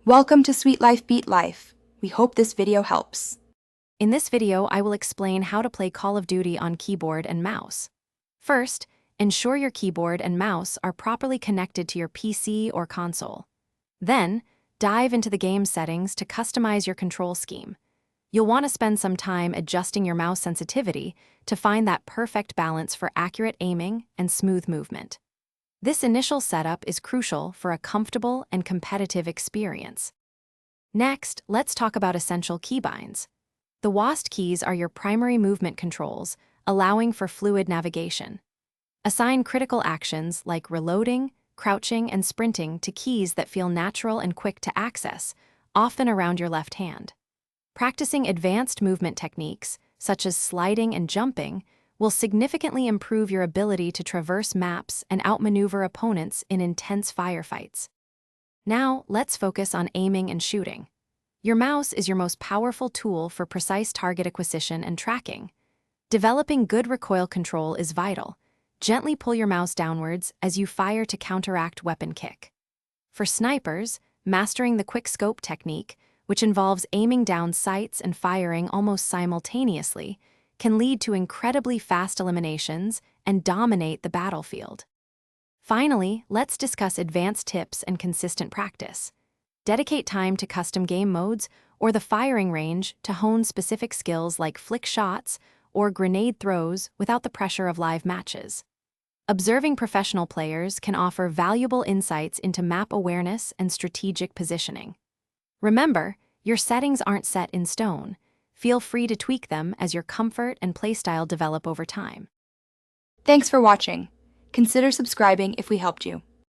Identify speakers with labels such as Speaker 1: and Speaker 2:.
Speaker 1: Welcome to Sweet Life Beat Life. We hope this video helps.
Speaker 2: In this video, I will explain how to play Call of Duty on keyboard and mouse. First, ensure your keyboard and mouse are properly connected to your PC or console. Then, dive into the game settings to customize your control scheme. You'll want to spend some time adjusting your mouse sensitivity to find that perfect balance for accurate aiming and smooth movement. This initial setup is crucial for a comfortable and competitive experience. Next, let's talk about essential keybinds. The WASD keys are your primary movement controls, allowing for fluid navigation. Assign critical actions like reloading, crouching, and sprinting to keys that feel natural and quick to access, often around your left hand. Practicing advanced movement techniques, such as sliding and jumping, will significantly improve your ability to traverse maps and outmaneuver opponents in intense firefights. Now, let's focus on aiming and shooting. Your mouse is your most powerful tool for precise target acquisition and tracking. Developing good recoil control is vital. Gently pull your mouse downwards as you fire to counteract weapon kick. For snipers, mastering the quick scope technique, which involves aiming down sights and firing almost simultaneously, can lead to incredibly fast eliminations and dominate the battlefield. Finally, let's discuss advanced tips and consistent practice. Dedicate time to custom game modes or the firing range to hone specific skills like flick shots or grenade throws without the pressure of live matches. Observing professional players can offer valuable insights into map awareness and strategic positioning. Remember, your settings aren't set in stone. Feel free to tweak them as your comfort and playstyle develop over time.
Speaker 1: Thanks for watching. Consider subscribing if we helped you.